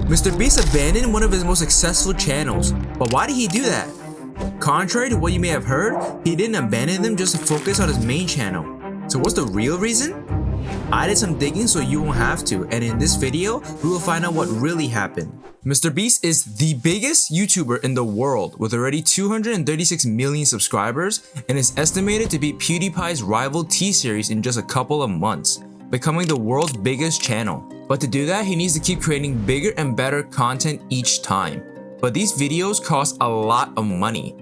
MrBeast abandoned one of his most successful channels, but why did he do that? Contrary to what you may have heard, he didn't abandon them just to focus on his main channel. So what's the real reason? I did some digging so you won't have to, and in this video, we will find out what really happened. MrBeast is the biggest YouTuber in the world with already 236 million subscribers and is estimated to beat PewDiePie's rival T-Series in just a couple of months, becoming the world's biggest channel. But to do that, he needs to keep creating bigger and better content each time. But these videos cost a lot of money.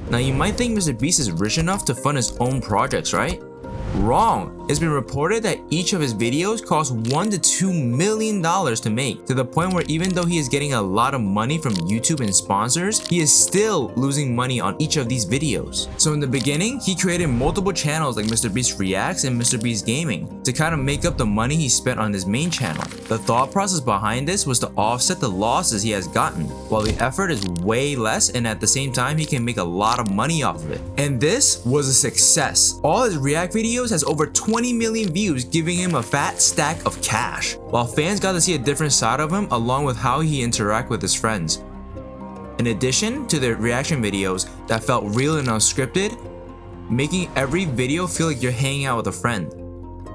Now you might think MrBeast is rich enough to fund his own projects, right? Wrong! It's been reported that each of his videos cost $1 to $2 million to make, to the point where even though he is getting a lot of money from YouTube and sponsors, he is still losing money on each of these videos. So in the beginning, he created multiple channels like MrBeast Reacts and MrBeast Gaming to kind of make up the money he spent on his main channel. The thought process behind this was to offset the losses he has gotten, while the effort is way less and at the same time he can make a lot of money off of it. And this was a success. All his React videos has over 20 million views, giving him a fat stack of cash, while fans got to see a different side of him along with how he interacts with his friends. In addition to the reaction videos that felt real and unscripted, making every video feel like you're hanging out with a friend.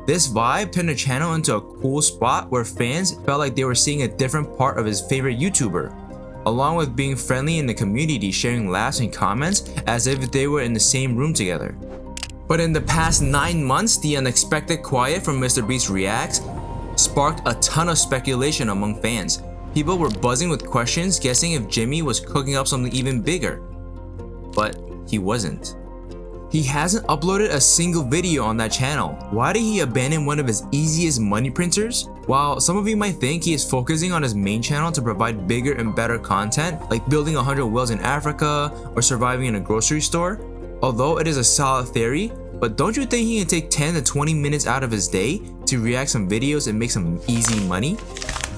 This vibe turned the channel into a cool spot where fans felt like they were seeing a different part of his favorite YouTuber, along with being friendly in the community, sharing laughs and comments as if they were in the same room together. But in the past 9 months, the unexpected quiet from MrBeast Reacts sparked a ton of speculation among fans. People were buzzing with questions, guessing if Jimmy was cooking up something even bigger. But he wasn't. He hasn't uploaded a single video on that channel. Why did he abandon one of his easiest money printers? While some of you might think he is focusing on his main channel to provide bigger and better content, like building 100 wells in Africa or surviving in a grocery store, although it is a solid theory, but don't you think he can take 10 to 20 minutes out of his day to react some videos and make some easy money?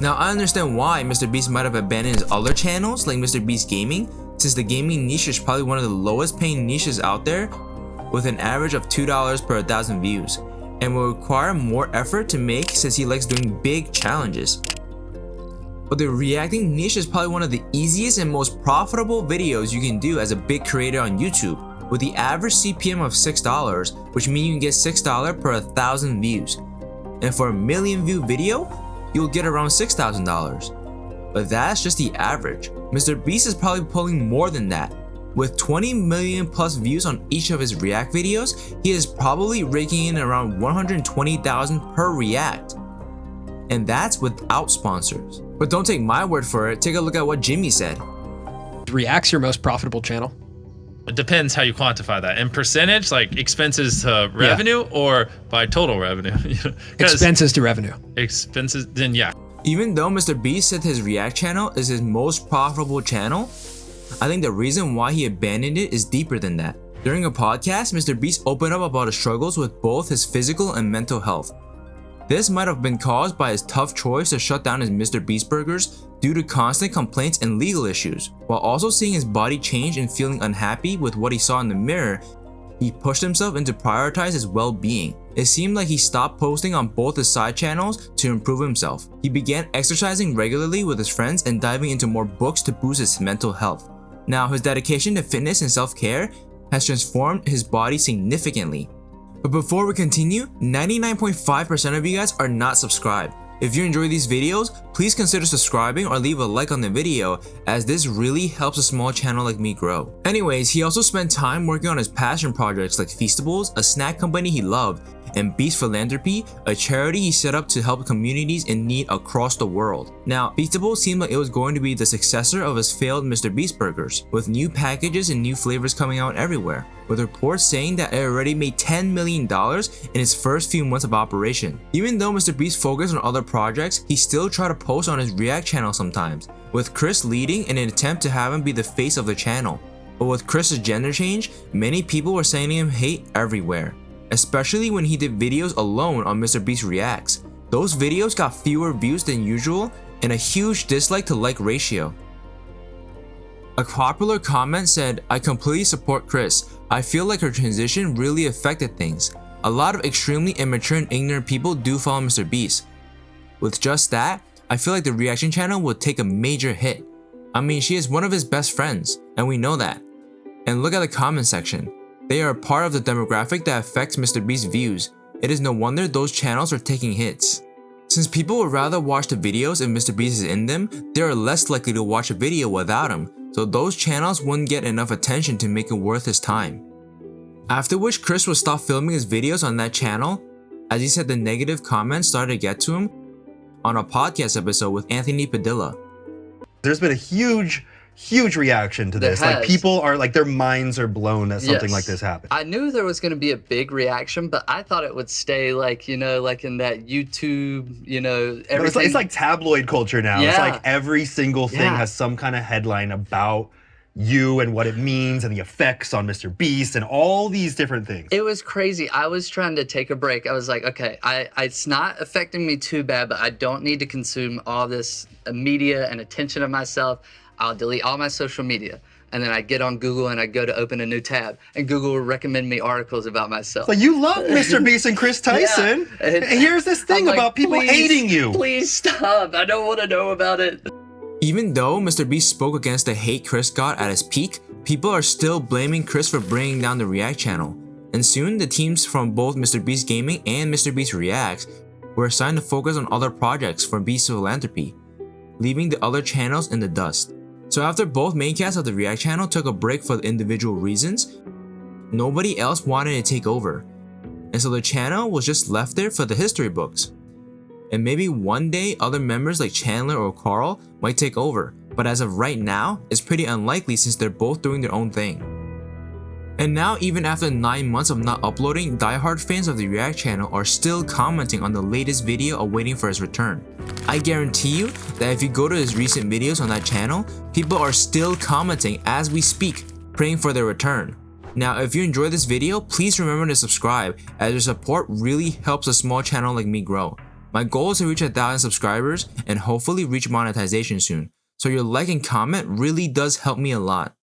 Now I understand why MrBeast might have abandoned his other channels like MrBeast Gaming, since the gaming niche is probably one of the lowest paying niches out there with an average of $2 per 1,000 views, and will require more effort to make since he likes doing big challenges. But the reacting niche is probably one of the easiest and most profitable videos you can do as a big creator on YouTube, with the average CPM of $6, which means you can get $6 per 1,000 views. And for a million view video, you'll get around $6,000. But that's just the average. MrBeast is probably pulling more than that. With 20 million plus views on each of his React videos, he is probably raking in around 120,000 per React. And that's without sponsors. But don't take my word for it, take a look at what Jimmy said. React's your most profitable channel? It depends how you quantify that. In percentage, like expenses to revenue, or by total revenue? Expenses to revenue. Expenses, then yeah. Even though MrBeast said his React channel is his most profitable channel, I think the reason why he abandoned it is deeper than that. During a podcast, MrBeast opened up about his struggles with both his physical and mental health. This might have been caused by his tough choice to shut down his MrBeast burgers due to constant complaints and legal issues. While also seeing his body change and feeling unhappy with what he saw in the mirror, he pushed himself into prioritize his well-being. It seemed like he stopped posting on both his side channels to improve himself. He began exercising regularly with his friends and diving into more books to boost his mental health. Now, his dedication to fitness and self-care has transformed his body significantly. But before we continue, 99.5% of you guys are not subscribed. If you enjoy these videos, please consider subscribing or leave a like on the video, as this really helps a small channel like me grow. Anyways, he also spent time working on his passion projects like Feastables, a snack company he loved, and Beast Philanthropy, a charity he set up to help communities in need across the world. Now, Feastables seemed like it was going to be the successor of his failed MrBeast burgers, with new packages and new flavors coming out everywhere, with reports saying that it already made $10 million in its first few months of operation. Even though MrBeast focused on other projects, he still tried to post on his React channel sometimes, with Chris leading in an attempt to have him be the face of the channel. But with Chris's gender change, many people were sending him hate everywhere, especially when he did videos alone on MrBeast Reacts. Those videos got fewer views than usual and a huge dislike to like ratio. A popular comment said, "I completely support Chris. I feel like her transition really affected things. A lot of extremely immature and ignorant people do follow MrBeast." With just that, I feel like the reaction channel would take a major hit. I mean, she is one of his best friends, and we know that. And look at the comment section. They are a part of the demographic that affects MrBeast's views. It is no wonder those channels are taking hits. Since people would rather watch the videos if MrBeast is in them, they are less likely to watch a video without him, so those channels wouldn't get enough attention to make it worth his time. After which Chris would stop filming his videos on that channel, as he said the negative comments started to get to him on a podcast episode with Anthony Padilla. There's been a huge reaction to this. Like, people are like, their minds are blown that something like this happened. I knew there was going to be a big reaction, but I thought it would stay like, you know, like in that YouTube, you know, everything. It's like tabloid culture now. It's like every single thing has some kind of headline about you and what it means and the effects on MrBeast and all these different things. It was crazy. I was trying to take a break. I was like, okay, it's not affecting me too bad, but I don't need to consume all this media and attention of myself. I'll delete all my social media. And then I get on Google and I go to open a new tab, and Google will recommend me articles about myself. Like, you love MrBeast and Chris Tyson. And here's this thing about people hating you. Please stop. I don't want to know about it. Even though MrBeast spoke against the hate Chris got at his peak, people are still blaming Chris for bringing down the React channel. And soon, the teams from both MrBeast Gaming and MrBeast Reacts were assigned to focus on other projects for Beast Philanthropy, leaving the other channels in the dust. So after both main casts of the React channel took a break for individual reasons, nobody else wanted to take over. And so the channel was just left there for the history books. And maybe one day other members like Chandler or Carl might take over, but as of right now, it's pretty unlikely since they're both doing their own thing. And now, even after 9 months of not uploading, diehard fans of the React channel are still commenting on the latest video awaiting for his return. I guarantee you that if you go to his recent videos on that channel, people are still commenting as we speak, praying for their return. Now, if you enjoyed this video, please remember to subscribe, as your support really helps a small channel like me grow. My goal is to reach 1,000 subscribers and hopefully reach monetization soon, so your like and comment really does help me a lot.